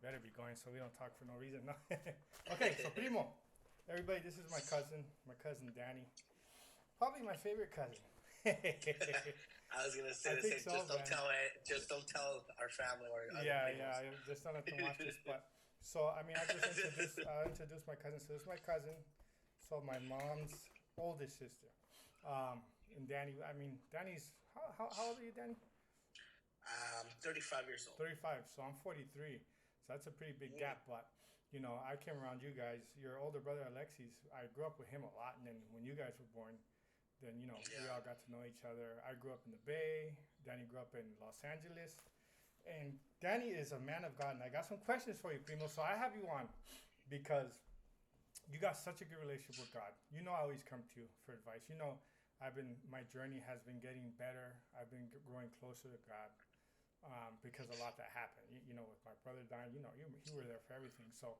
better be going so we don't talk for no reason. No. Okay, so Primo, everybody, this is my cousin Danny. Probably my favorite cousin. I I was gonna say the think same. so, Just don't man. tell it. Just don't tell our family or other Yeah, primos. yeah. I just don't let them watch this, but so I mean, I'll introduce my cousin. So this is my cousin. So my mom's oldest sister, and Danny. I mean, Danny's how old are you, Danny? 35 years old. 35. So I'm 43. So that's a pretty big Mm, gap. But I came around you guys. Your older brother Alexis, I grew up with him a lot, and then when you guys were born, then we yeah. all got to know each other. I grew up in the Bay. Danny grew up in Los Angeles. And Danny is a man of God, and I got some questions for you, Primo. So I have you on because you got such a good relationship with God. I always come to you for advice. My journey has been getting better. I've been growing closer to God because a lot that happened. With my brother dying, you were there for everything. So,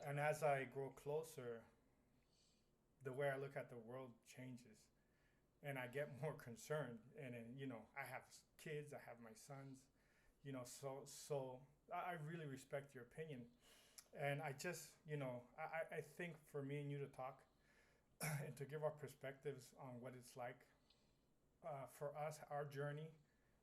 and as I grow closer, the way I look at the world changes, and I get more concerned. And then, I have kids. I have my sons. So I really respect your opinion. And I just, I think for me and you to talk and to give our perspectives on what it's like for us, our journey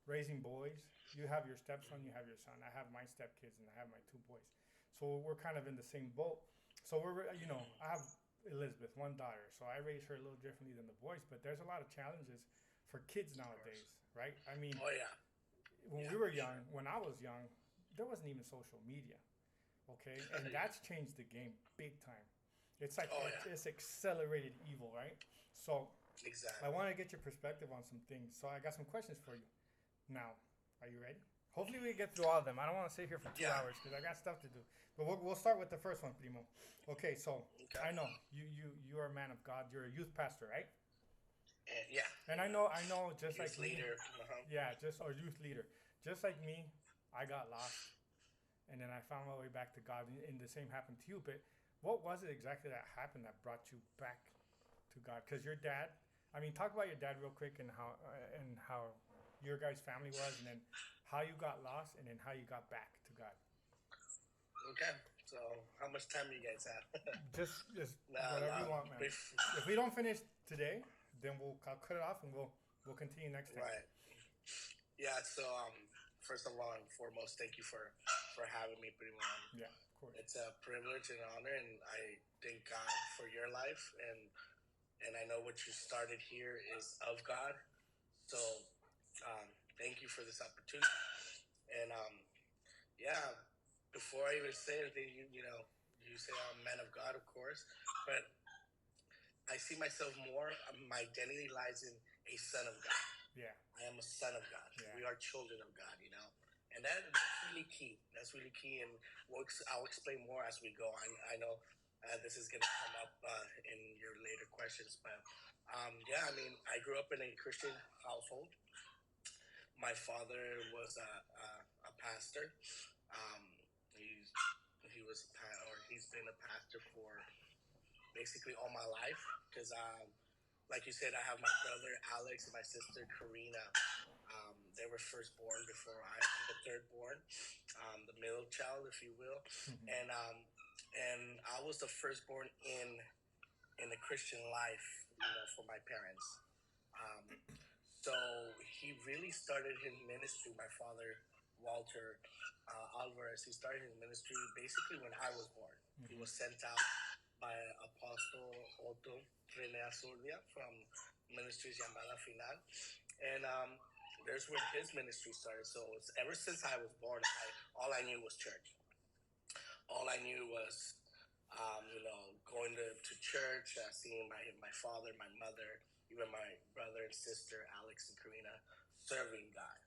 raising boys. You have your stepson, you have your son. I have my stepkids, and I have my two boys. So we're kind of in the same boat. So I have Elizabeth, one daughter. So I raise her a little differently than the boys, but there's a lot of challenges for kids Of course. nowadays, right? I mean, Oh yeah. Yeah. when I was young, there wasn't even social media, okay? And Yeah. that's changed the game big time. It's like Oh yeah. it's accelerated evil, right? So I Exactly. want to get your perspective on some things. So I got some questions for you. Now, are you ready? Hopefully we get through all of them. I don't want to sit here for two Yeah. hours because I got stuff to do. But we'll start with the first one, Primo. Okay, so Okay. I know you are a man of God. You're a youth pastor, right? And yeah. And Yeah. I know, just Youth like me, leader. Uh-huh. yeah, just our youth leader, just like me, I got lost, and then I found my way back to God. And the same happened to you. But what was it exactly that happened that brought you back to God? Because your dad, I mean, talk about your dad real quick and how your guys' family was, and then how you got lost, and then how you got back to God. Okay. So how much time do you guys have? Just No, whatever you no. want, man. If we don't finish today, then I'll cut it off and we'll continue next time. Right. Yeah. So first of all and foremost, thank you for having me, Primo. Yeah, of course. It's a privilege and an honor, and I thank God for your life, and I know what you started here is of God. So um, thank you for this opportunity. And yeah, before I even say anything, you say I'm a man of God, of course, but I see myself more. My identity lies in a son of God. Yeah, I am a son of God. yeah. We are children of God, and that's really key. That's really key, and I'll explain more as we go. I know this is going to come up in your later questions, but yeah, I mean, I grew up in a Christian household. My father was a pastor. Um, he's he was or he's been a pastor for basically all my life because like you said, I have my brother Alex and my sister Karina. They were first born before I'm the third born, the middle child, if you will, and I was the firstborn in the Christian life, for my parents. Um, so he really started his ministry. My father, Walter Alvarez, he started his ministry basically when I was born. He was sent out by Apostle Otto Rene Azurdia from Ministries Llamada Final. And there's where his ministry started. So it's, ever since I was born, all I knew was church. All I knew was, going to church, seeing my father, my mother, even my brother and sister, Alex and Karina, serving God.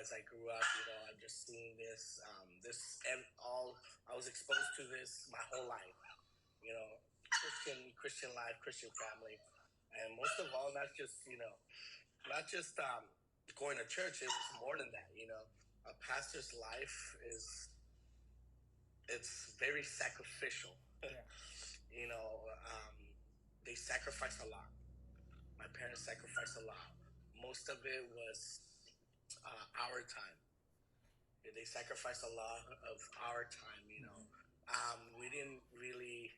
As I grew up, I just seen this, and all I was exposed to this my whole life. You know, Christian life, Christian family, and most of all, not just going to church. It's more than that. A pastor's life it's very sacrificial. Yeah. you know, um, they sacrifice a lot. My parents sacrificed a lot. Most of it was our time. They sacrificed a lot of our time. We didn't really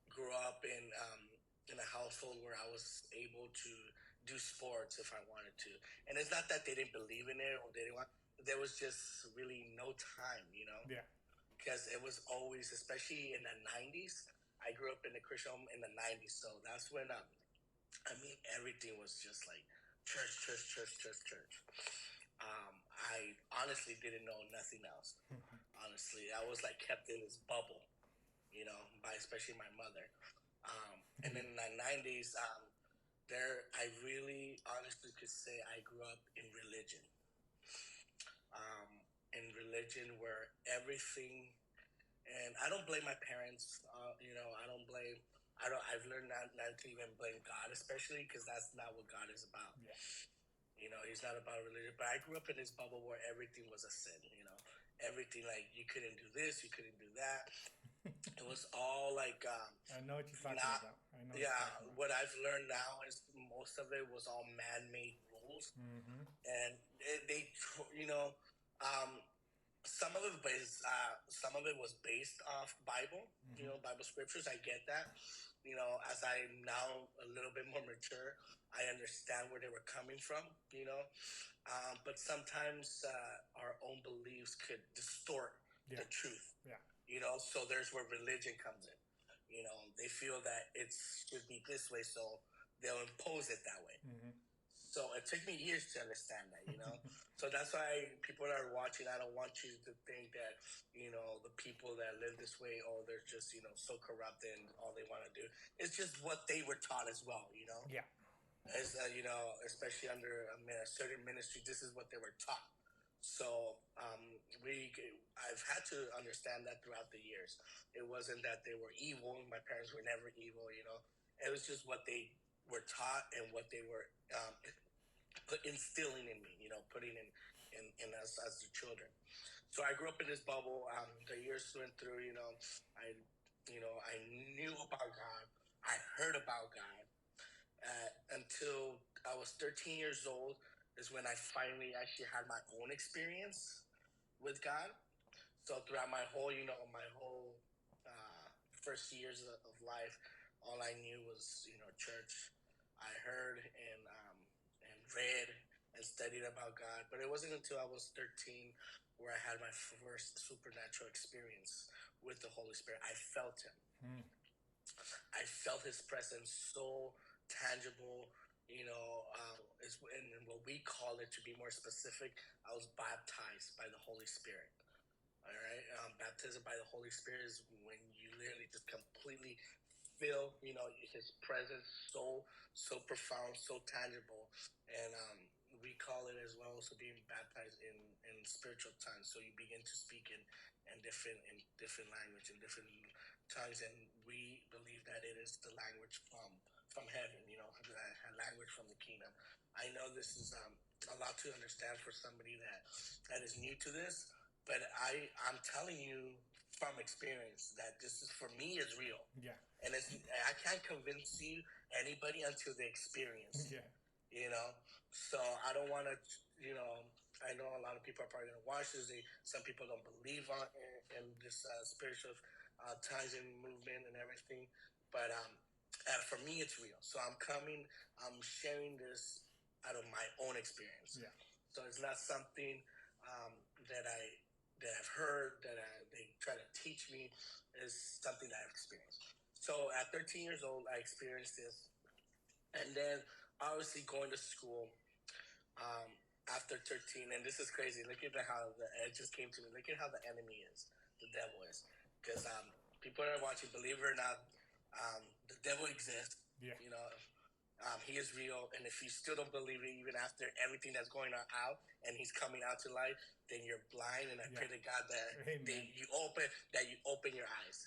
grow up in a household where I was able to do sports if I wanted to. And it's not that they didn't believe in it or they didn't want. There was just really no time. Yeah. Because it was always, especially in the '90s. I grew up in the Christian home in the '90s, so that's when I mean, everything was just like church, church, church, church, church. I honestly didn't know nothing else. Honestly, I was like kept in this bubble, by especially my mother. And then in the '90s, there I really honestly could say I grew up um, in religion where everything, and I don't blame my parents. I don't blame. I don't. I've learned not to even blame God, especially because that's not what God is about. Yeah. He's not about religion. But I grew up in this bubble where everything was a sin. Everything like you couldn't do this, you couldn't do that. It was all like I know what you're talking not. about. I know what Yeah, you're talking about. what I've learned now is most of it was all man-made rules, Mm-hmm. and um, some of it was based off Bible, Mm-hmm. Bible scriptures. I get that. As I'm now a little bit more mature, I understand where they were coming from. But sometimes our own beliefs could distort Yeah. the truth. Yeah. So there's where religion comes in. They feel that it should be this way, so they'll impose it that way. Mm-hmm. So it took me years to understand that. So that's why people that are watching, I don't want you to think that, the people that live this way, oh, they're just, so corrupt and all they want to do. It's just what they were taught as well. Yeah. As, especially under a certain ministry, this is what they were taught. So I've had to understand that throughout the years. It wasn't that they were evil. My parents were never evil. It was just what they were taught and what they were instilling in me, putting in us as the children. So I grew up in this bubble. The years went through, I knew about God. I heard about God until I was 13 years old is when I finally actually had my own experience with God. So throughout my whole first years of life, all I knew was church. I heard and read and studied about God, but it wasn't until I was 13 where I had my first supernatural experience with the Holy Spirit. I felt Him. Mm. I felt His presence so tangible. And what we call it, to be more specific, I was baptized by the Holy Spirit. All right, baptism by the Holy Spirit is when you literally just completely feel, His presence so profound, so tangible, and we call it as well. So being baptized in spiritual tongues. So you begin to speak in different language, in different tongues, and we believe that it is the language from heaven. The language from the kingdom. I know this is a lot to understand for somebody that is new to this. But I'm telling you from experience that this is for me is real, Yeah. and I can't convince anybody until they experience. Yeah. So I don't want to. I know a lot of people are probably going to watch this. Some people don't believe in this spiritual ties and movement and everything, but for me it's real. So I'm sharing this out of my own experience. Yeah. So it's not something um, that I've heard they try to teach me. Is something that I've experienced. So at 13 years old, I experienced this, and then obviously going to school um, after 13. And this is crazy. Look at how it just came to me. Look at how the enemy is, the devil is, because people that are watching, believe it or not, the devil exists. Yeah. He is real, and if you still don't believe it, even after everything that's going on out, and he's coming out to light, then you're blind. And I pray to God that you open your eyes,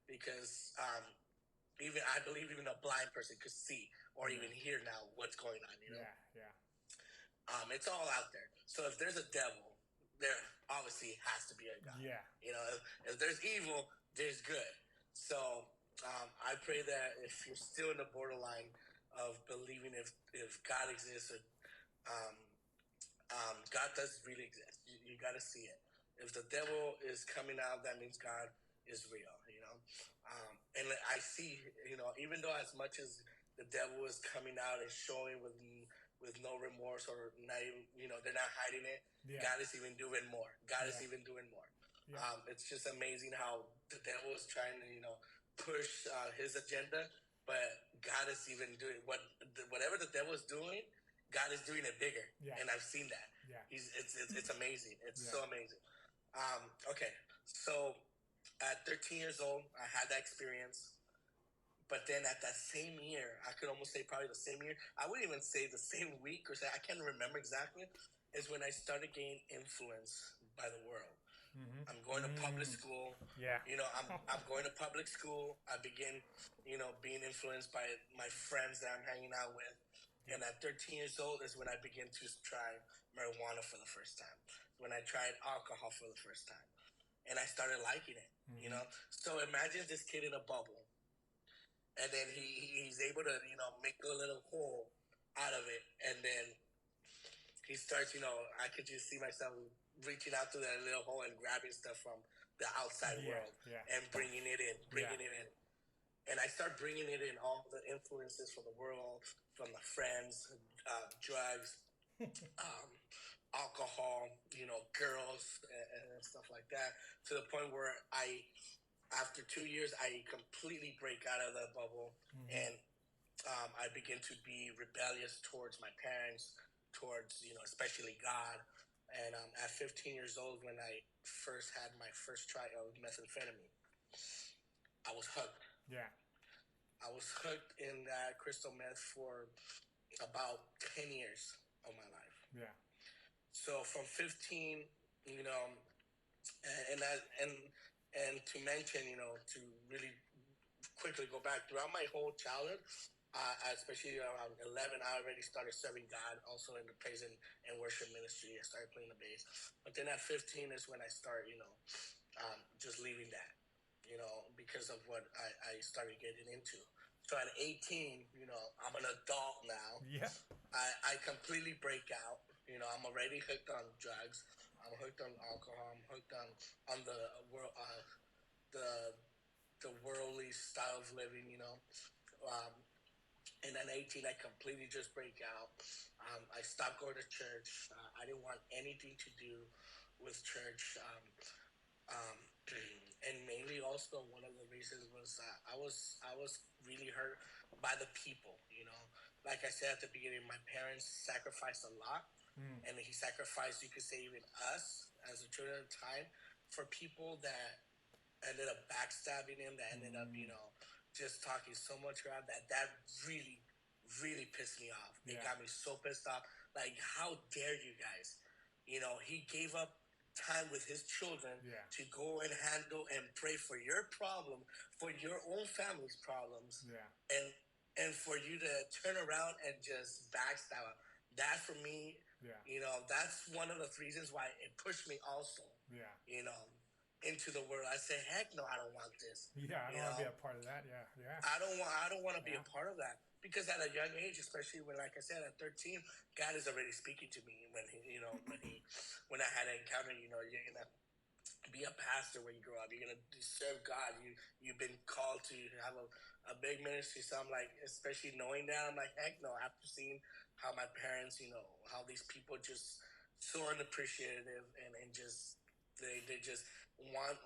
because I believe even a blind person could see or even hear now what's going on. Yeah. It's all out there. So if there's a devil, there obviously has to be a God. Yeah. If there's evil, there's good. So I pray that if you're still in the borderline of believing if God exists, or God does really exist, you got to see it. If the devil is coming out, that means God is real, you know. And I see, you know, even though as much as the devil is coming out and showing with no remorse or not even, you know, they're not hiding it. Yeah. God is even doing more. God is Yeah. even doing more. Yeah. It's just amazing how the devil is trying to, you know, push his agenda, but God is even doing whatever the devil is doing. God is doing it bigger, Yeah. and I've seen that. Yeah. It's amazing. It's Yeah. so amazing. Okay, so at 13 years old, I had that experience. But then at that same year, I could almost say probably the same year. I wouldn't even say the same week or say I can't remember exactly. Is when I started getting influenced by the world. I'm going to public school. Yeah. You know, I'm going to public school. I begin, you know, being influenced by my friends that I'm hanging out with. And at 13 years old is when I began to try marijuana for the first time. When I tried alcohol for the first time, and I started liking it. You know, so imagine this kid in a bubble, and then he's able to, you know, make a little hole out of it, and then he starts, you know, I could just see myself reaching out to that little hole and grabbing stuff from the outside world and bringing it in, and I start bringing it in, all the influences from the world, from the friends, drugs, um, alcohol, you know, girls, and stuff like that, to the point where after 2 years, I completely break out of the bubble, and I begin to be rebellious towards my parents, towards, you know, especially God. And at 15 years old, when I first had my first try of methamphetamine, I was hooked. Yeah. I was hooked in that crystal meth for about 10 years of my life. Yeah. So from 15, you know, and to mention, you know, to really quickly go back throughout my whole childhood, especially around 11, I already started serving God, also in the praise and worship ministry. I started playing the bass. But then at 15 is when I start, you know, just leaving that, you know, because of what I started getting into. So at 18, you know, I'm an adult now. Yeah. I completely break out. You know, I'm already hooked on drugs. I'm hooked on alcohol. I'm hooked on the world, the worldly style of living. You know, um, and at 18, I completely just break out. I stopped going to church. I didn't want anything to do with church. Um, and mainly also one of the reasons was I was really hurt by the people. You know, like I said at the beginning, my parents sacrificed a lot, and he sacrificed, you could say, even us as a children at the time, for people that ended up backstabbing him, that ended up, you know, just talking so much crap that really, really pissed me off. It got me so pissed off. Like, how dare you guys? You know, he gave up time with his children to go and handle and pray for your problem, for your own family's problems, and for you to turn around and just backstab. That for me, you know, that's one of the reasons why it pushed me also. You know, into the world. I say, heck no, I don't want this. Yeah, I don't want to be a part of that. Yeah, yeah. I don't want to be a part of that, because at a young age, especially when, like I said, at 13, God is already speaking to me. When he, you know, when I had an encounter, you know, you're gonna be a pastor when you grow up. You're gonna serve God. You've been called to have a big ministry. So I'm like, especially knowing that, I'm like, heck no. After seeing how my parents, you know, how these people just so unappreciative and just they just want,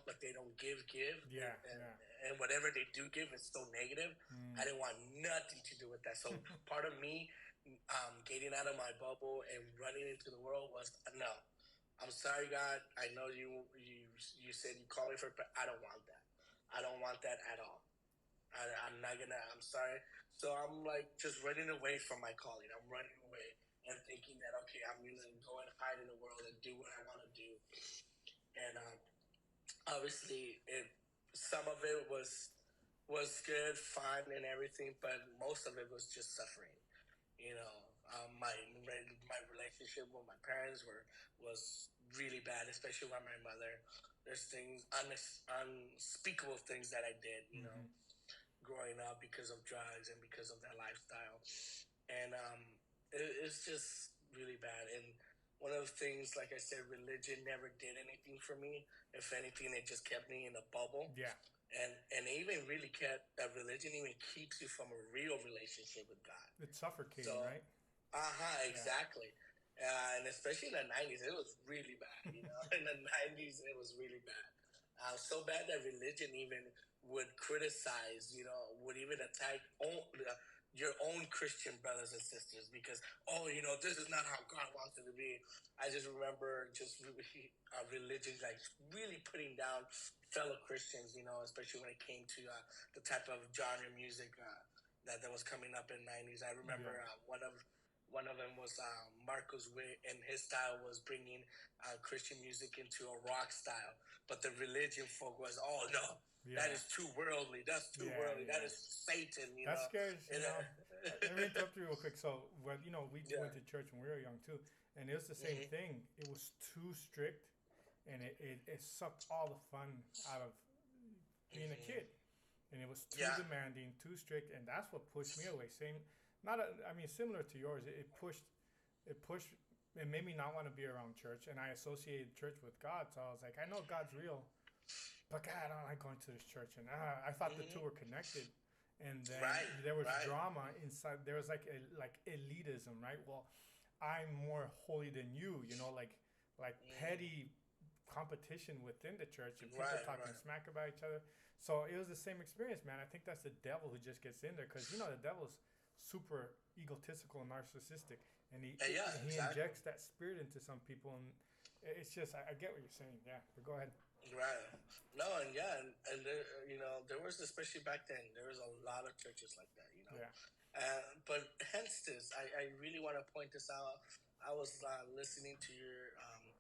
but they don't give. And whatever they do give is so negative. I didn't want nothing to do with that. So part of me getting out of my bubble and running into the world was no. I'm sorry, God. I know you said you called me for, but I don't want that. I don't want that at all. I'm not gonna. I'm sorry. So I'm like just running away from my calling. I'm running away and thinking that, okay, I'm gonna go and hide in the world and do what I want to do. And obviously, some of it was good, fun, and everything, but most of it was just suffering. You know, my relationship with my parents was really bad, especially with my mother. There's things unspeakable things that I did, you know, growing up because of drugs and because of that lifestyle, and it's just really bad. And one of the things, like I said, religion never did anything for me. If anything, it just kept me in a bubble. Yeah. And it even really kept that religion even keeps you from a real relationship with God. It's suffocating, So, right? Yeah. exactly. And especially in the 90s, it was really bad. In the 90s, it was really bad. So bad that religion even would criticize, would even attack your own Christian brothers and sisters because, oh, this is not how God wants it to be. I just remember just religion like really putting down fellow Christians, especially when it came to the type of genre music that was coming up in the 90s. I remember Yeah. One of them was Marcos Witt, and his style was bringing Christian music into a rock style. But the religion folk was, oh no, that Yeah. is too worldly. That's too Yeah. worldly. That Yeah. is Satan. That scares, And, let me interrupt you real quick. So, well, we yeah. went to church when we were young too, and it was the same thing. It was too strict, and it sucked all the fun out of being a kid. And it was too Yeah. demanding, too strict, and that's what pushed me away. Same, not a, I mean, similar to yours. It pushed, it made me not want to be around church, and I associated church with God. So I was like, I know God's real, but God, I don't like going to this church. And I thought the two were connected, and then Right, there was right. drama inside. There was like elitism, right? Well, I'm more holy than you, like petty competition within the church and people Right, talking right. smack about each other. So it was the same experience, man. I think that's the devil who just gets in there because the devil's super egotistical and narcissistic, and he Yeah, he exactly. injects that spirit into some people, and it's just I get what you're saying. Yeah, but go ahead. Right. No, and yeah, and there, there was, especially back then, there was a lot of churches like that. Yeah, But hence this, I really want to point this out. I was listening to your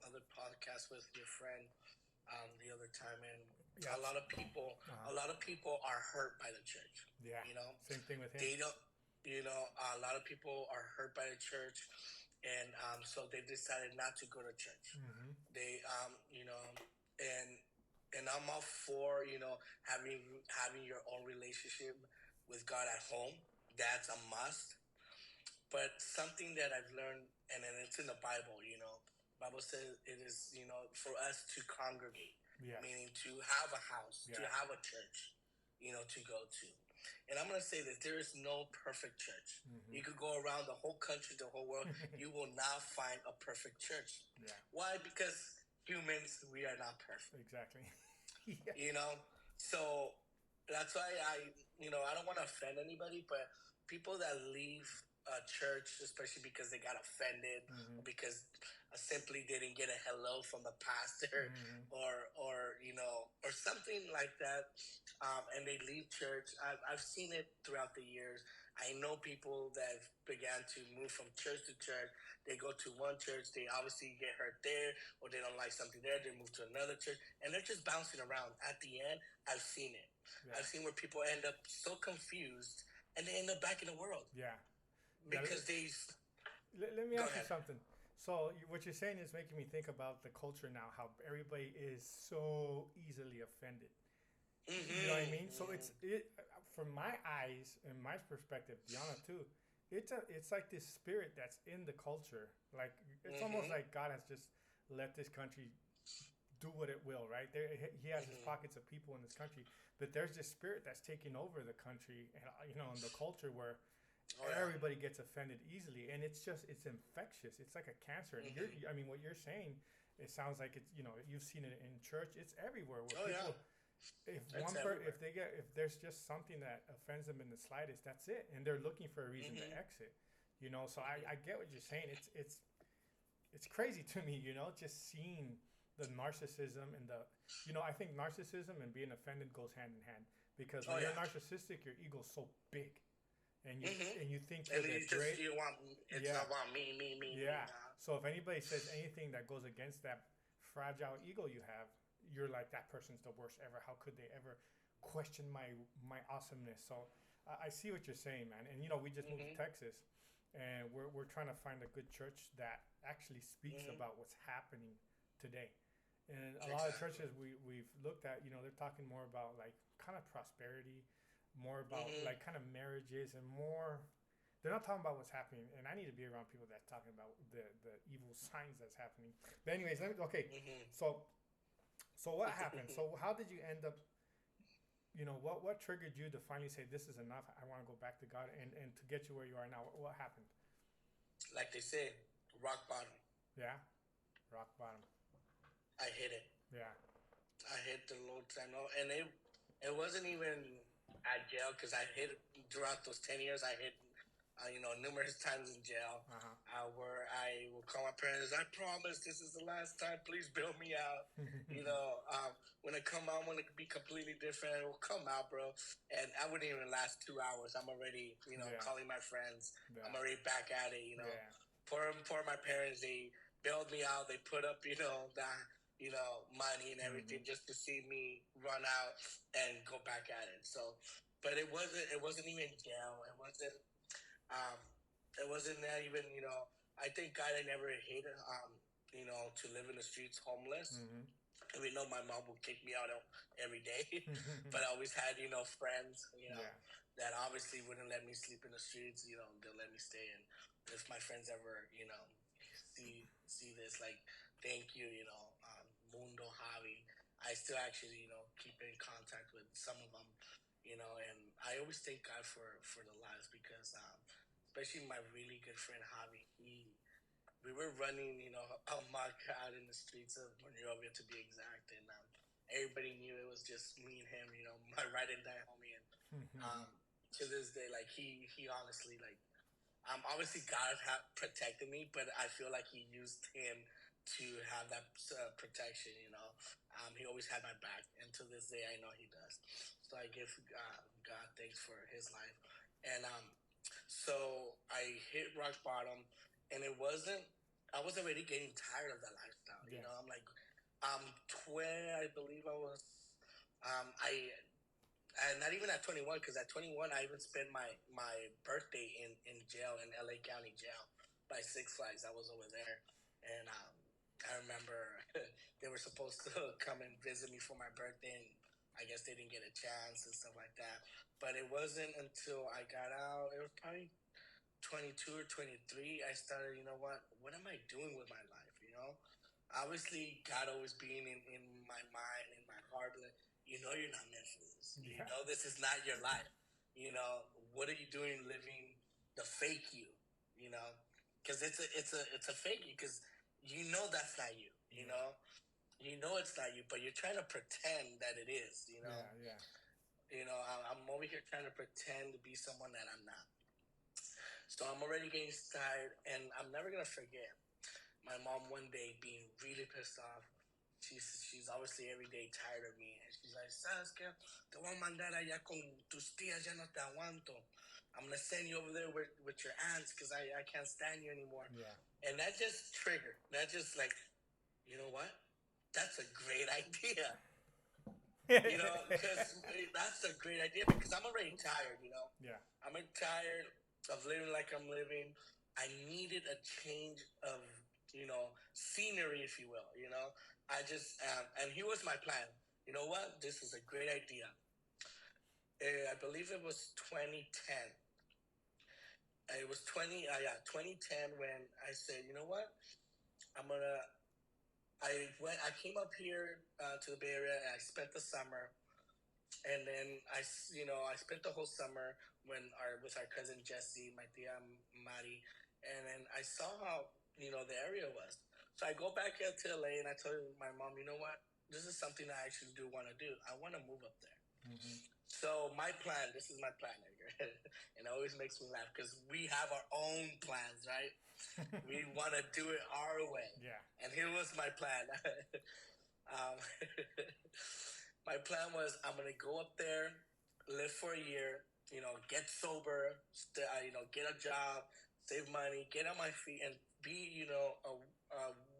other podcast with your friend the other time, and yeah, a lot of people, uh-huh. a lot of people are hurt by the church. Yeah. You know, Same thing with him. they don't. A lot of people are hurt by the church, and so they decided not to go to church. Mm-hmm. They, and I'm all for having your own relationship with God at home. That's a must. But something that I've learned, and then it's in the Bible. Bible says it is for us to congregate, Yeah. meaning to have a house, to Yeah. have a church, to go to. And I'm going to say that there is no perfect church. Mm-hmm. You could go around the whole country, the whole world, you will not find a perfect church. Yeah. Why? Because humans, we are not perfect. Exactly. Yeah. So that's why I don't want to offend anybody, but people that leave a church, especially because they got offended, or because simply didn't get a hello from the pastor, or something like that, and they leave church. I've seen it throughout the years. I know people that began to move from church to church. They go to one church, they obviously get hurt there, or they don't like something there, they move to another church, and they're just bouncing around. At the end, I've seen it. Yeah. I've seen where people end up so confused, and they end up back in the world. Yeah. Because let me ask you something. So what you're saying is making me think about the culture now, how everybody is so easily offended. Mm-hmm. You know what I mean? So from my eyes and my perspective, Diana too, it's like this spirit that's in the culture. Like it's almost like God has just let this country do what it will, right? He has his pockets of people in this country, but there's this spirit that's taking over the country, and in the culture where everybody gets offended easily, and it's infectious. It's like a cancer. And what you're saying, it sounds like it's you've seen it in church. It's everywhere where people. Yeah. If there's just something that offends them in the slightest, that's it, and they're looking for a reason to exit. So I get what you're saying. It's crazy to me, just seeing the narcissism and I think narcissism and being offended goes hand in hand, because when you're narcissistic, your ego's so big. And you think and you want about me. Yeah. So if anybody says anything that goes against that fragile ego you have, you're like, that person's the worst ever. How could they ever question my awesomeness? So I see what you're saying, man. And we just moved to Texas, and we're trying to find a good church that actually speaks about what's happening today. And a lot of churches we've looked at, they're talking more about like kind of prosperity, more about like kind of marriages, and more they're not talking about what's happening, and I need to be around people that's talking about the evil signs that's happening. But anyways, okay. Mm-hmm. So what happened? So how did you end up? What triggered you to finally say this is enough? I want to go back to God, and to get you where you are now. What happened? Like they say, rock bottom. Yeah, rock bottom. I hit it. Yeah. I hit the low time, and it wasn't even at jail because I hit throughout those 10 years. I hit, numerous times in jail, where I will call my parents. I promise this is the last time. Please bail me out. When I come out, I want to be completely different. It will come out, bro. And I wouldn't even last 2 hours. I'm already, Yeah. calling my friends. Yeah. I'm already back at it. Yeah. For my parents, they bailed me out. They put up, money and everything just to see me run out and go back at it. So, but it wasn't even jail. Um, it wasn't that even, I thank God I never hit, to live in the streets homeless. Even though my mom would kick me out every day, but I always had, friends, Yeah. that obviously wouldn't let me sleep in the streets. They'll let me stay. And if my friends ever, see this, like, thank you, Mundo, Javi. I still actually, keep in contact with some of them, and I always thank God for the lives because, especially my really good friend Javi, we were running, a mock out in the streets of Monrovia to be exact, and everybody knew it was just me and him, my ride and die homie, and to this day, like he honestly, like, obviously God protected me, but I feel like He used him to have that protection. He always had my back, and to this day, I know He does. So I give God thanks for His life, and so I hit rock bottom, and it wasn't. I was already getting tired of that lifestyle. Yes. I'm like, 20, I believe I was. I and not even at 21, because at 21 I even spent my birthday in jail, in LA County Jail, by Six Flags. I was over there, and I remember they were supposed to come and visit me for my birthday, and I guess they didn't get a chance and stuff like that. But it wasn't until I got out, it was probably 22 or 23, I started, what am I doing with my life? Obviously God always being in my mind, in my heart, like, you're not meant for this. Yeah. This is not your life. What are you doing living the fake you? Because it's a fake you, because that's not you. It's not you, but you're trying to pretend that it is. Yeah. I'm over here trying to pretend to be someone that I'm not. So I'm already getting tired, and I'm never gonna forget my mom one day being really pissed off. She's obviously every day tired of me, and she's like, "¿Sabes qué? Te voy a mandar allá con tus tías, ya no te aguanto. I'm gonna send you over there with your aunts because I can't stand you anymore." Yeah. And that just triggered. That just, like, you know what? That's a great idea. Because that's a great idea, because I'm already tired. Yeah. I'm tired of living like I'm living. I needed a change of, scenery, if you will. I just, and here was my plan. You know what? This is a great idea. I believe it was 2010. It was 2010 when I said, you know what? I came up here to the Bay Area, and I spent the summer. And then I spent the whole summer with our cousin Jesse, my tia Mari, and then I saw how the area was. So I go back here to LA, and I told my mom, you know what, this is something I actually do want to do. I want to move up there. So this is my plan, Edgar. And it always makes me laugh because we have our own plans, right? We want to do it our way. Yeah. And here was my plan. um, My plan was, I'm gonna go up there, live for a year, get sober, get a job, save money, get on my feet, and be, a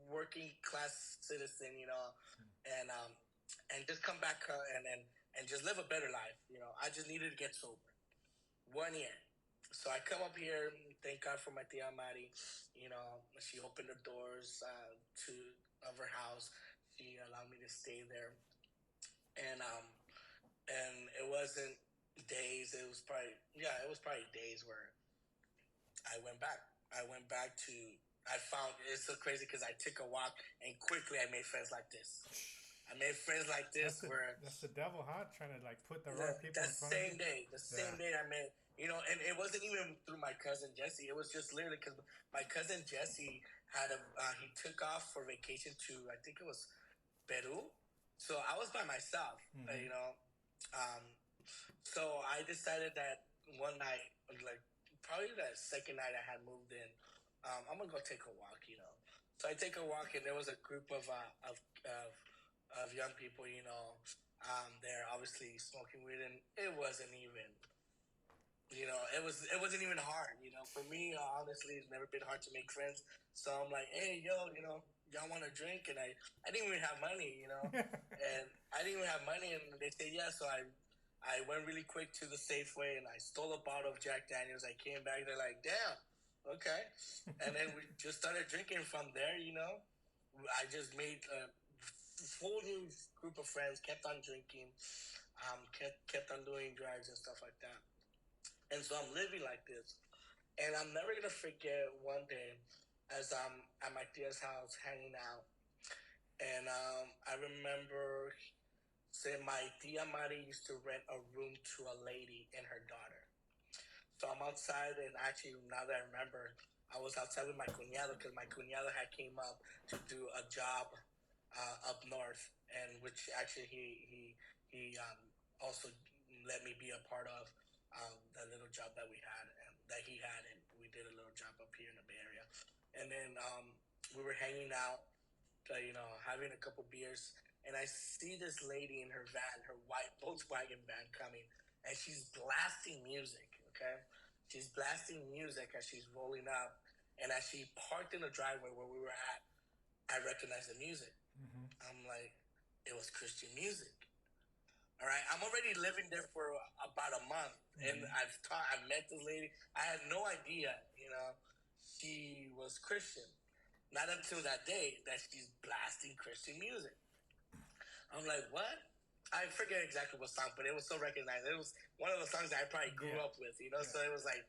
working class citizen, and just come back and just live a better life. I just needed to get sober. 1 year. So I come up here. Thank God for my tia Mari. She opened the doors of her house. She allowed me to stay there, and it wasn't days. It was probably days where I went back. I went back to. I found it's so crazy because I took a walk and quickly I made friends like this. I made friends like That's this the where that's the devil, huh? Trying to like put the wrong people that in front of you. the Yeah. same day I met, you know, and it wasn't even through my cousin Jesse. It was just literally because my cousin Jesse had he took off for vacation to I think it was Peru, so I was by myself, Mm-hmm. you know. Um, so I decided that one night, like probably the second night I had moved in, I'm gonna go take a walk, you know. So I take a walk, and there was a group of young people, you know. They're obviously smoking weed, and it wasn't even, you know, it wasn't even hard, you know. For me, honestly, it's never been hard to make friends. So I'm like, hey, yo, you know, y'all want a drink? And I didn't even have money, you know, and I didn't even have money, and they said yeah. So I went really quick to the Safeway and I stole a bottle of Jack Daniels. I came back, they're like, damn, okay, and then we just started drinking from there, you know. I just made a full new group of friends, kept on drinking, kept on doing drugs and stuff like that. And so I'm living like this. And I'm never gonna forget one day as I'm at my tia's house hanging out. And I remember saying my tia Mari used to rent a room to a lady and her daughter. So I'm outside, and actually, now that I remember, I was outside with my cuñado because my cuñado had came up to do a job up north, and which actually he also let me be a part of that little job that we had and that he had, and we did a little job up here in the Bay Area, and then we were hanging out, you know, having a couple beers, and I see this lady in her van, her white Volkswagen van coming, and she's blasting music. Okay, she's blasting music as she's rolling up, and as she parked in the driveway where we were at, I recognized the music. Mm-hmm. I'm like, it was Christian music. All right, I'm already living there for about a month, and Mm-hmm. I've met this lady. I had no idea, you know, she was Christian. Not until that day that she's blasting Christian music. I'm like, what? I forget exactly what song, but it was so recognized. It was one of the songs that I probably grew Yeah. up with, you know. Yeah. So it was like,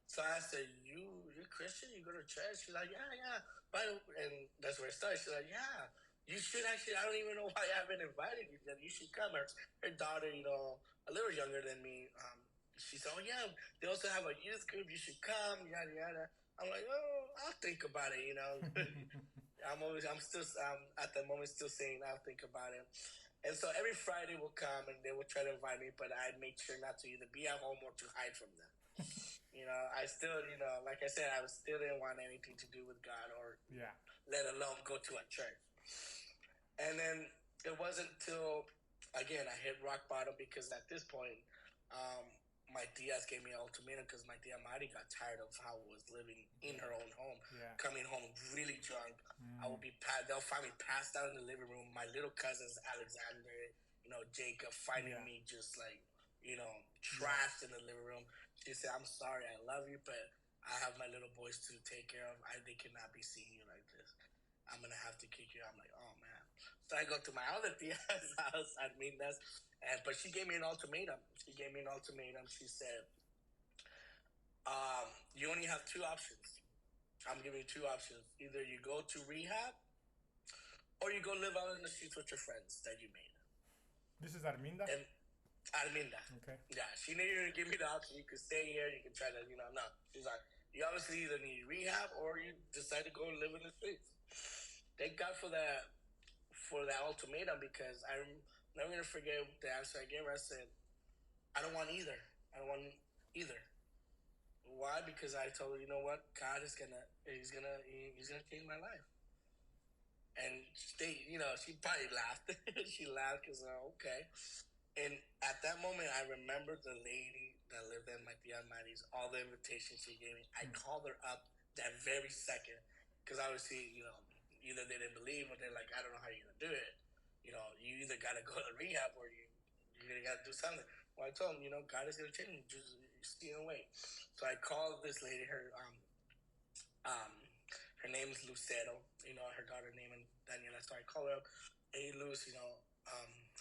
so I asked her, you're Christian? You go to church?" She's like, "Yeah, yeah." But and that's where it started. She's like, "Yeah, you should actually. I don't even know why I haven't invited you. You should come." Her daughter, you know, a little younger than me. She said, "Oh yeah, they also have a youth group. You should come." Yada yada. I'm like, "Oh, I'll think about it." You know, I'm still, at the moment still saying I'll think about it. And so every Friday will come and they will try to invite me, but I make sure not to either be at home or to hide from them. You know, I still, you know, like I said, I still didn't want anything to do with God or Yeah. let alone go to a church. And then it wasn't until, again, I hit rock bottom because at this point, um, my tias gave me an ultimatum because my tia Mari got tired of how I was living in her own home, Yeah. coming home really drunk. I Mm. will be they'll find me passed out in the living room. My little cousins, Alexander, you know, Jacob, finding Yeah. me just like, you know, Yeah. trashed in the living room. She said, "I'm sorry, I love you, but I have my little boys to take care of. They cannot be seeing you like this. I'm gonna have to kick you." I'm like, "Oh man." So I go to my other tia's house at Mindas, but she gave me an ultimatum. She gave me an ultimatum. She said, "You only have two options. I'm giving you two options. Either you go to rehab, or you go live out in the streets with your friends that you made." This is Arminda. And Arminda, Okay. yeah, she didn't even give me the option. You could stay here. You can try to, you know, no. She's like, you obviously either need rehab or you decide to go live in the streets. Thank God for that ultimatum because I'm never gonna forget the answer I gave her. I said, I don't want either. I don't want either. Why? Because I told her, you know what? God is he's gonna change my life. And you know, she probably laughed. She laughed because okay. And at that moment, I remember the lady that lived in my tia Mari's, all the invitations she gave me. I called her up that very second because obviously, you know, either they didn't believe or they're like, I don't know how you're gonna do it. You know, you either gotta go to rehab or you're gonna gotta do something. Well, I told him, you know, God is gonna change. Just see and wait. So I called this lady. Um, her name is Lucero. You know, her daughter name and Daniela. So I call her up. Hey, Luz, you know,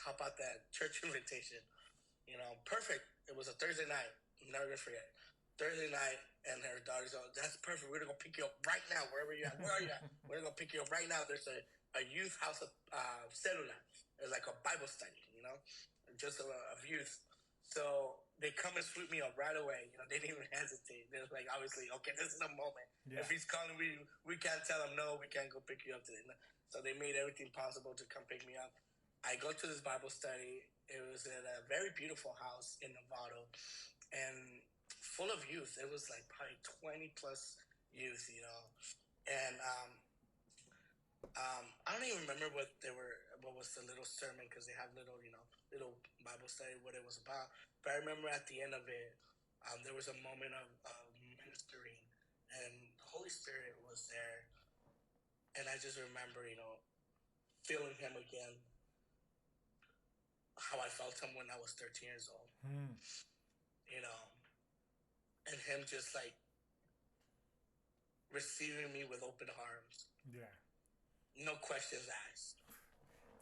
how about that church invitation? You know, perfect. It was a Thursday night. I'm never gonna forget. Thursday night, and her daughter's like, "That's perfect. We're gonna go pick you up right now, wherever you at. Where are you at? We're gonna pick you up right now." There's a youth house of cellular. It's like a Bible study, just of youth. So they come and sweep me up right away. They didn't even hesitate. They're like, obviously, okay, this is the moment. Yeah. If he's calling, we can't tell him no. We can't go pick you up today. So they made everything possible to come pick me up. I go to this Bible study. It was at a very beautiful house in Novato, and full of youth. It was like probably 20 plus youth, and I don't even remember what was the little sermon, because they have little Bible study, what it was about. But I remember at the end of it, there was a moment of ministering, and the Holy Spirit was there, and I just remember, feeling Him again, how I felt Him when I was 13 years old, and Him just like receiving me with open arms. Yeah. No questions asked.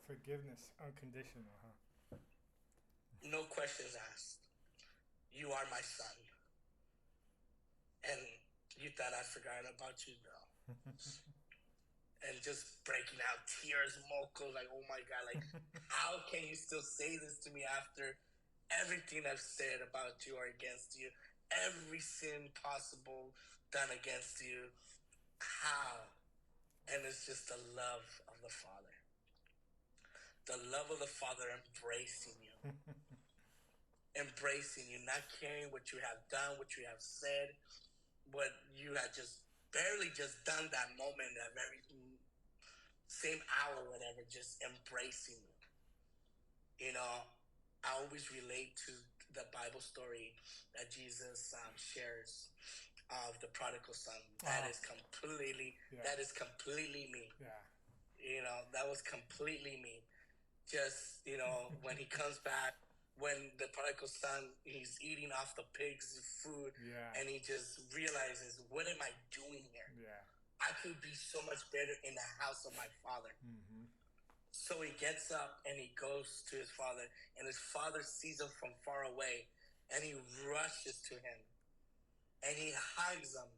Forgiveness, unconditional, huh? No questions asked. You are my son. And you thought I'd forgotten about you? No. And just breaking out tears, moco, like, oh my God, like, how can you still say this to me after everything I've said about you or against you? Every sin possible done against you. How? And it's just the love of the Father. The love of the Father embracing you. Embracing you, not caring what you have done, what you have said, what you had just barely just done that moment, that very same hour, whatever, just embracing you. I always relate to the Bible story that Jesus shares of the prodigal son. That is completely me. Yeah. That was completely me. Just, when he comes back, when the prodigal son, he's eating off the pig's food, Yeah. and he just realizes, what am I doing here? Yeah. I could be so much better in the house of my father. Mm-hmm. So he gets up and he goes to his father, and his father sees him from far away, and he rushes to him, and he hugs him,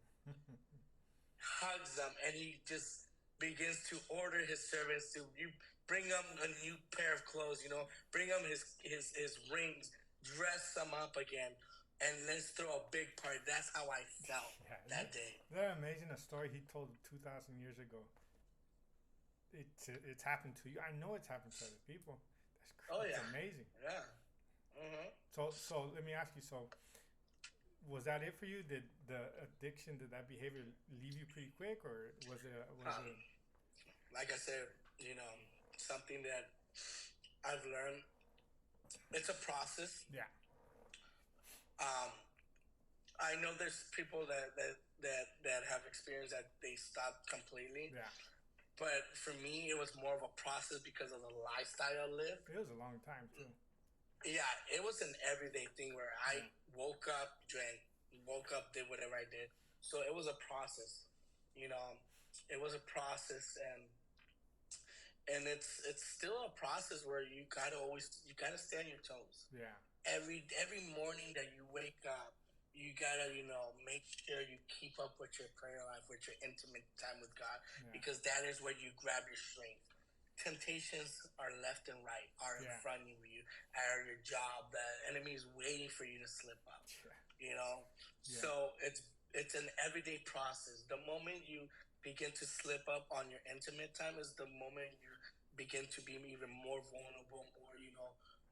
and he just begins to order his servants to bring him a new pair of clothes, bring him his rings, dress him up again, and let's throw a big party. That's how I felt that day. Isn't that amazing? A story he told 2,000 years ago. It's happened to you. I know it's happened to other people. That's crazy. Oh yeah, it's amazing. Yeah. Mm-hmm. So let me ask you. So, was that it for you? Did the addiction, did that behavior leave you pretty quick, or was it? Like I said, something that I've learned. It's a process. Yeah. I know there's people that have experienced that they stopped completely. Yeah. But for me, it was more of a process because of the lifestyle I lived. It was a long time too. Yeah, it was an everyday thing where I woke up, drank, did whatever I did. So it was a process. It was a process, and it's still a process where you gotta stay on your toes. Yeah. Every morning that you wake up, you gotta, make sure you keep up with your prayer life, with your intimate time with God, because that is where you grab your strength. Temptations are left and right, are in front of you, are your job. The enemy is waiting for you to slip up. So it's an everyday process. The moment you begin to slip up on your intimate time is the moment you begin to be even more vulnerable,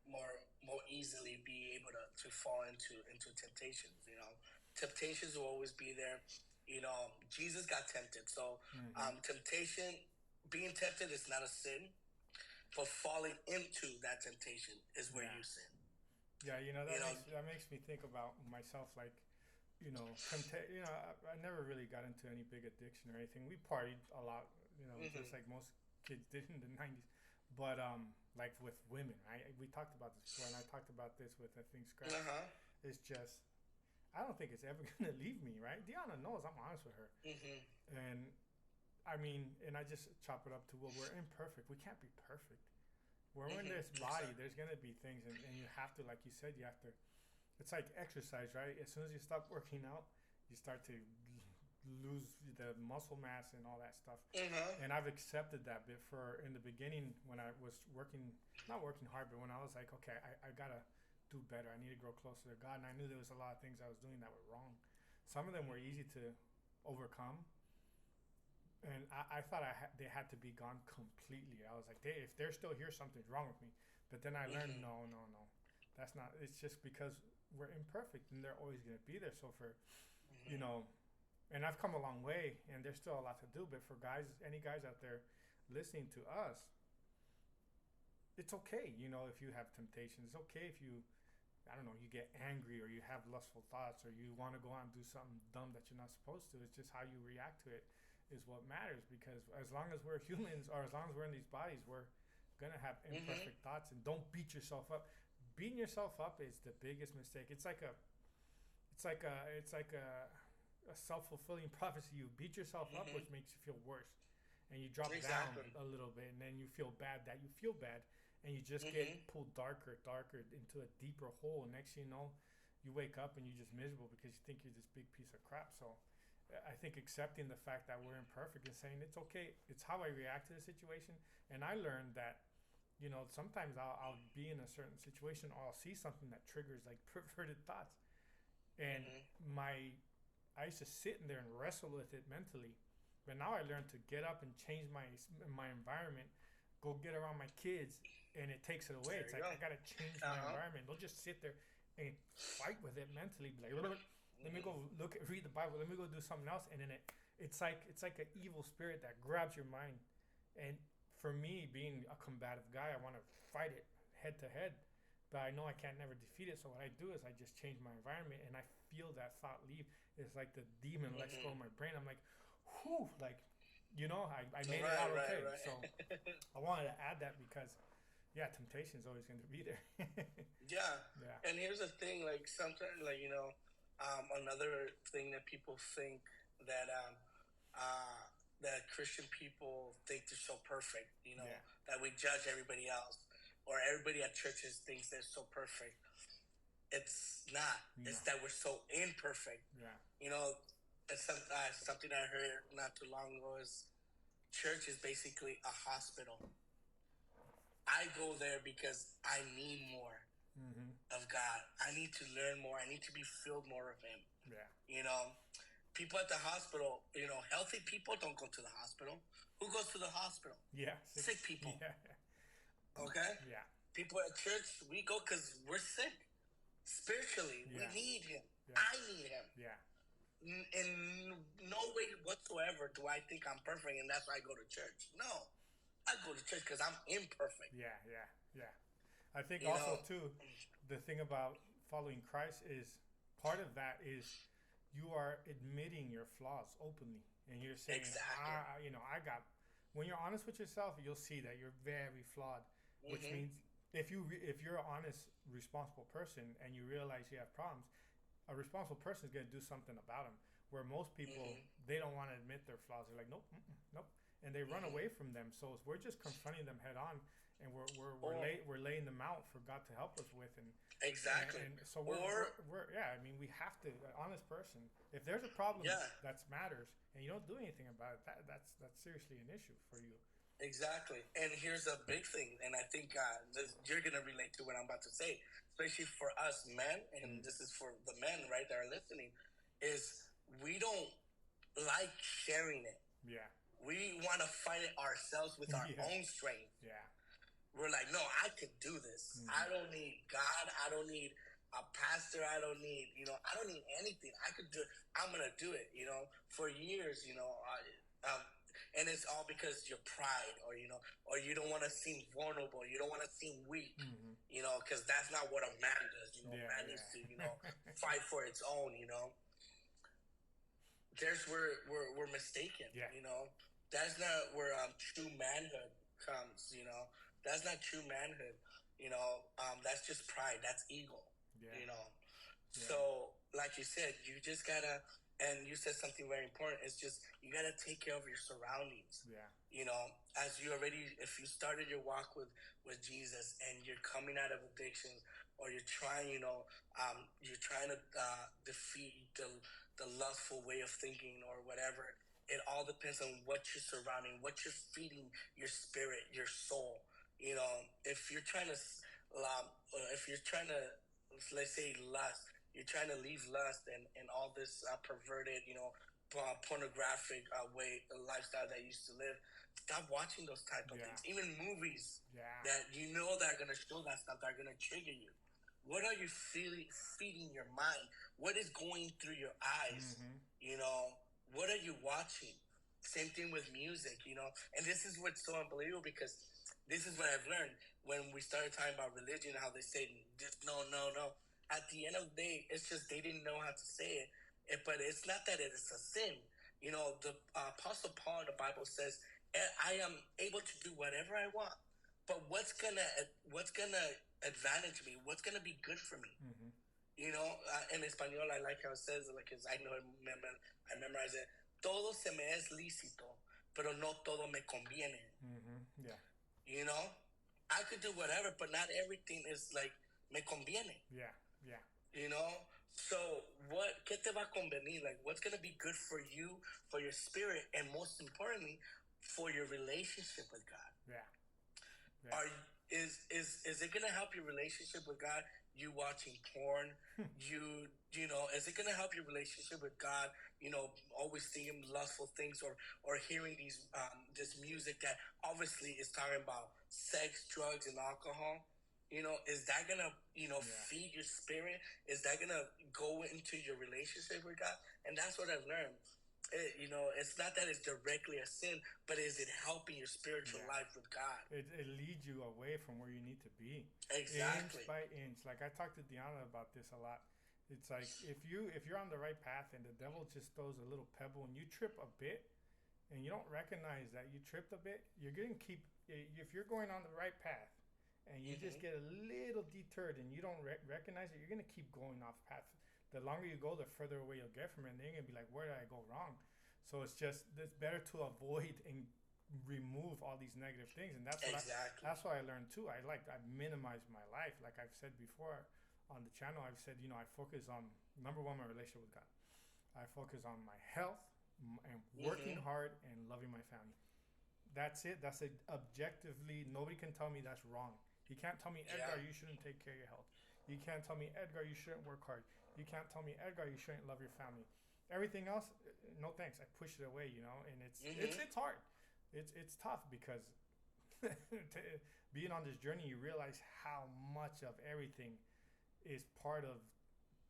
more easily be able to fall into temptations. Temptations will always be there. Jesus got tempted, so temptation, being tempted is not a sin, but falling into that temptation is where you sin. Yeah, that makes me think about myself. Like, I never really got into any big addiction or anything. We partied a lot, just like most kids did in the 90s. But like with women, right? We talked about this before, and I talked about this with, I think, Scratch. It's just, I don't think it's ever gonna leave me, right? Deanna knows I'm honest with her, and I mean, and I just chop it up to, well, we're imperfect. We can't be perfect. We're in this body. There's gonna be things, and you have to, like you said, you have to it's like exercise, right? As soon as you stop working out, you start to lose the muscle mass and all that stuff. Mm-hmm. And I've accepted that bit for in the beginning when I was working, not working hard, but when I was like, okay, I gotta do better. I need to grow closer to God. And I knew there was a lot of things I was doing that were wrong. Some of them were easy to overcome. And I thought they had to be gone completely. I was like, if they're still here, something's wrong with me. But then I learned, Mm-hmm. no, no, no. That's not, it's just because we're imperfect and they're always going to be there. So for, you Mm-hmm. know, and I've come a long way, and there's still a lot to do. But for guys, any guys out there listening to us, it's okay. You know, if you have temptations, it's okay if you, I don't know, you get angry or you have lustful thoughts or you want to go out and do something dumb that you're not supposed to. It's just how you react to it is what matters. Because as long as we're humans, or as long as we're in these bodies, we're gonna have Mm-hmm. imperfect thoughts. And don't beat yourself up. Beating yourself up is the biggest mistake. It's like a self-fulfilling prophecy. You beat yourself up, Mm-hmm. which makes you feel worse, and you drop down Exactly. a little bit, and then you feel bad that you feel bad, and you just get Mm-hmm. pulled darker into a deeper hole. And next thing you know, you wake up and you're just miserable because you think you're this big piece of crap. So I think accepting the fact that we're imperfect and saying it's okay, it's how I react to the situation. And I learned that, sometimes I'll be in a certain situation or I'll see something that triggers like perverted thoughts. And Mm-hmm. I used to sit in there and wrestle with it mentally. But now I learned to get up and change my environment, go get around my kids, and it takes it away. There It's you like go. I gotta change my Uh-huh. environment. Don't just sit there and fight with it mentally. Be like, let me Mm-hmm. go read the Bible. Let me go do something else. And then it's like an evil spirit that grabs your mind. And for me, being a combative guy, I want to fight it head to head. But I know I can't never defeat it. So what I do is I just change my environment, and I feel that thought leave. It's like the demon lets go of Mm-hmm. my brain. I'm like, whew, like, I made it Right, out right, okay. So right. I wanted to add that because, yeah, temptation is always going to be there. Yeah. Yeah. And here's the thing, like sometimes, like another thing that people think that uh, that Christian people think they're so perfect. Yeah. That we judge everybody else, or everybody at churches thinks they're so perfect. It's not. No. It's that we're so imperfect. Yeah. You know, it's something I heard not too long ago is church is basically a hospital. I go there because I need more Mm-hmm. of God. I need to learn more. I need to be filled more of Him. Yeah. You know, people at the hospital, healthy people don't go to the hospital. Who goes to the hospital? Yeah. Sick people. Yeah. Okay? Yeah. People at church, we go because we're sick. Spiritually, we Yeah. need Him. Yeah. I need Him. Yeah. In no way whatsoever do I think I'm perfect and that's why I go to church. No. I go to church because I'm imperfect. Yeah. Yeah. Yeah. I think You also know? too, the thing about following Christ is part of that is you are admitting your flaws openly, and you're saying, Exactly. I got. When you're honest with yourself, you'll see that you're very flawed. Which Mm-hmm. means if you're an honest, responsible person and you realize you have problems, a responsible person is going to do something about them. Where most people Mm-hmm. they don't want to admit their flaws. They're like, nope, nope, and they run Mm-hmm. away from them. So we're just confronting them head on, and Or we're laying them out for God to help us with, exactly. and so Or we're yeah. I mean, we have to an honest person. If there's a problem yeah, that matters and you don't do anything about it, that's seriously an issue for you. exactly. And here's a big thing, and I think you're gonna relate to what I'm about to say, especially for us men, and Mm. this is for the men right that are listening, is we don't like sharing it. Yeah, We want to fight it ourselves with our Yeah. own strength. yeah, We're like, no, I could do this. Mhm. I don't need God. I don't need a pastor. I don't need, I don't need anything. I could do it. I'm going to do it, for years, and it's all because your pride or, or you don't want to seem vulnerable. You don't want to seem weak, Mhm. because that's not what a man does. Yeah, Man yeah. needs to, fight for its own, There's where we're mistaken, Yeah. That's not where true manhood comes, That's not true manhood, That's just pride. That's ego, Yeah. you know. Yeah. So, like you said, you just gotta And you said something very important. It's just you gotta take care of your surroundings. Yeah. You know, as you already, if you started your walk with Jesus and you're coming out of addictions, or you're trying, you're trying to defeat the lustful way of thinking or whatever. It all depends on what you're surrounding, what you're feeding your spirit, your soul. You know, if you're trying to, if you're trying to, let's say, lust, you're trying to leave lust and all this perverted, pornographic way lifestyle that you used to live. Stop watching those type of Yeah. things. Even movies Yeah. that that are gonna show that stuff, that are gonna trigger you. What are you feeding your mind? What is going through your eyes? Mm-hmm. You know, what are you watching? Same thing with music, and this is what's so unbelievable, because this is what I've learned when we started talking about religion, how they say this, no, no, no. At the end of the day, it's just they didn't know how to say it, but it's not that it's a sin. The Apostle Paul in the Bible says, I am able to do whatever I want, but what's gonna advantage me? What's gonna be good for me? Mm-hmm. In Espanol, I like how it says, like, cause I know I memorize it. Todo se me es lícito, pero no todo me conviene. Mm-hmm. Yeah. I could do whatever, but not everything is like me conviene. Yeah. Yeah. So ¿qué te va a convenir? Like, what's gonna be good for you, for your spirit, and most importantly, for your relationship with God? Yeah. Yeah. Is it gonna help your relationship with God? You watching porn? Is it gonna help your relationship with God? Always seeing lustful things, or hearing this music that obviously is talking about sex, drugs, and alcohol. Is that gonna feed your spirit? Is that gonna go into your relationship with God? And that's what I've learned. It's not that it's directly a sin, but is it helping your spiritual life with God? It leads you away from where you need to be. Exactly. Inch by inch. Like, I talked to Deanna about this a lot. It's like if you're on the right path and the devil just throws a little pebble and you trip a bit and you don't recognize that you tripped a bit, you're gonna keep. If you're going on the right path and you just get a little deterred and you don't recognize it, you're gonna keep going off path. The longer you go, the further away you'll get from it, and then you're gonna be like, where did I go wrong? So it's better to avoid and remove all these negative things, and that's what I learned too. I minimized my life. Like I've said before on the channel, I've said, I focus on, number one, my relationship with God. I focus on my health and working hard and loving my family. That's it. That's it. Objectively, nobody can tell me that's wrong. You can't tell me, Edgar, you shouldn't take care of your health. You can't tell me, Edgar, you shouldn't work hard. You can't tell me, Edgar, you shouldn't love your family. Everything else, no thanks. I push it away, and it's hard. It's tough because being on this journey, you realize how much of everything is part of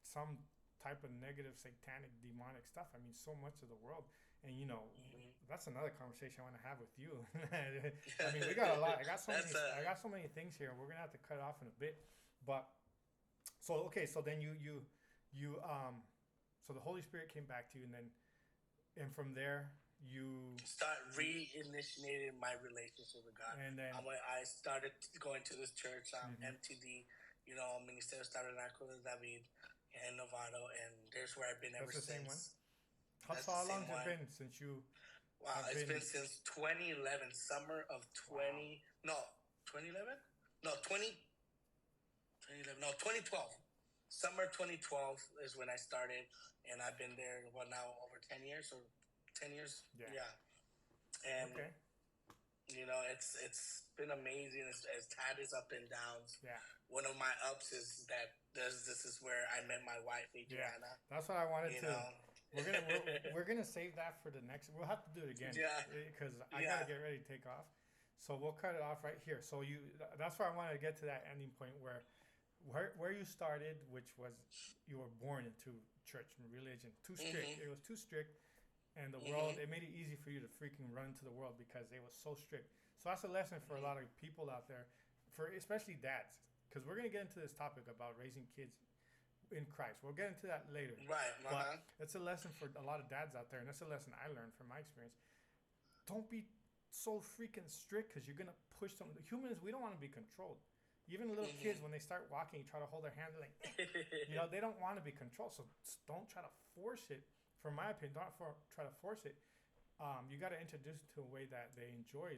some type of negative, satanic, demonic stuff. I mean, so much of the world, and that's another conversation I want to have with you. I mean, we got a lot. I got so many things here. We're gonna have to cut it off in a bit, but so okay. So then so the Holy Spirit came back to you, and from there you start reinitiating my relationship with God. And then I started going to this church, MTD, Ministerio Tabernáculo de David in Novato, and there's where I've been ever since. That's the same one? How long has it been since you? Wow, it's been since 2011, summer of 20. Wow. No, 2011. No, 2011. No, 2012. Summer 2012 is when I started, and I've been there, now over 10 years or 10 years? Yeah. And, it's been amazing. It's had its up and downs. Yeah. One of my ups is that this is where I met my wife, Adriana. Yeah. That's what I wanted to. We're gonna save that for the next. We'll have to do it again. Yeah. Because I gotta get ready to take off. So we'll cut it off right here. So that's why I wanted to get to that ending point where you started, which was you were born into church and religion. Too strict. It was too strict, and the world. It made it easy for you to freaking run into the world because it was so strict. So that's a lesson for a lot of people out there, for especially dads, because we're gonna get into this topic about raising kids in Christ. We'll get into that later. Right. But it's a lesson for a lot of dads out there, and that's a lesson I learned from my experience. Don't be so freaking strict because you're gonna push them. Humans, we don't want to be controlled. Even little kids, when they start walking, you try to hold their hand, like, they don't want to be controlled. So don't try to force it for my opinion, don't try to force it. You got to introduce it to a way that they enjoy.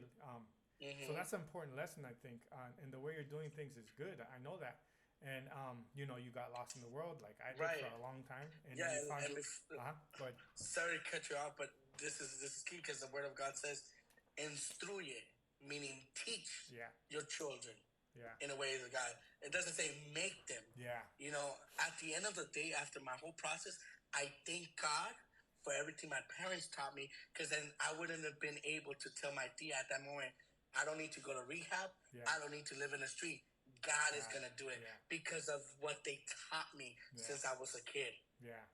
So that's an important lesson, I think. And the way you're doing things is good. I know that. And you know, you got lost in the world like I did for a long time. And Yeah, you found Go ahead. sorry to cut you off, but this is key because the Word of God says, "Instruye," meaning teach Yeah. your children Yeah. in the ways of God. It doesn't say make them. Yeah. You know, at the end of the day, after my whole process, I thank God for everything my parents taught me, because then I wouldn't have been able to tell my tia at that moment, I don't need to go to rehab. Yeah. I don't need to live in the street. God is going to do it Yeah. because of what they taught me since I was a kid. Yeah.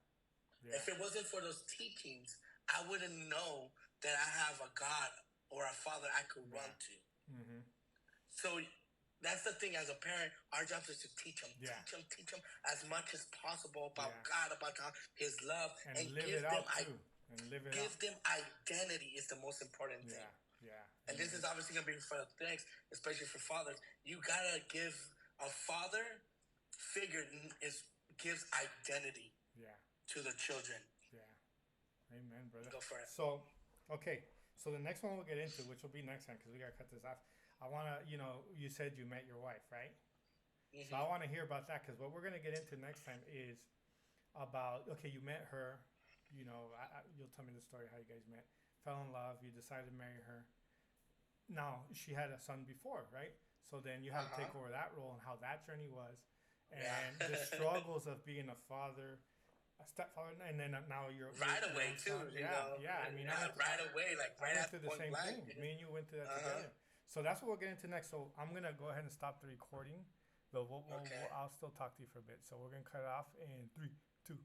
Yeah. If it wasn't for those teachings, I wouldn't know that I have a God or a Father I could run to. So that's the thing. As a parent, our job is to teach them, teach them as much as possible about God, about His love, and live give it them out too. And live it give out. them identity is the most important thing. Yeah. And this is obviously going to be for the things, especially for fathers. You got to give a father figure gives identity to the children. Yeah. Amen, brother. Go for it. So, okay. So the next one we'll get into, which will be next time because we got to cut this off. I want to, you know, you said you met your wife, right? So I want to hear about that because what we're going to get into next time is about, okay, you met her, you know, you'll tell me the story how you guys met, fell in love, you decided to marry her. Now, she had a son before, right? So then you had to take over that role and how that journey was and the struggles of being a father, a stepfather, and then now you're right away too. I mean, right away, like right after the same thing. Me and you went through that together. So that's what we'll get into next. So I'm gonna go ahead and stop the recording, but I'll still talk to you for a bit. So we're gonna cut it off in 3, 2.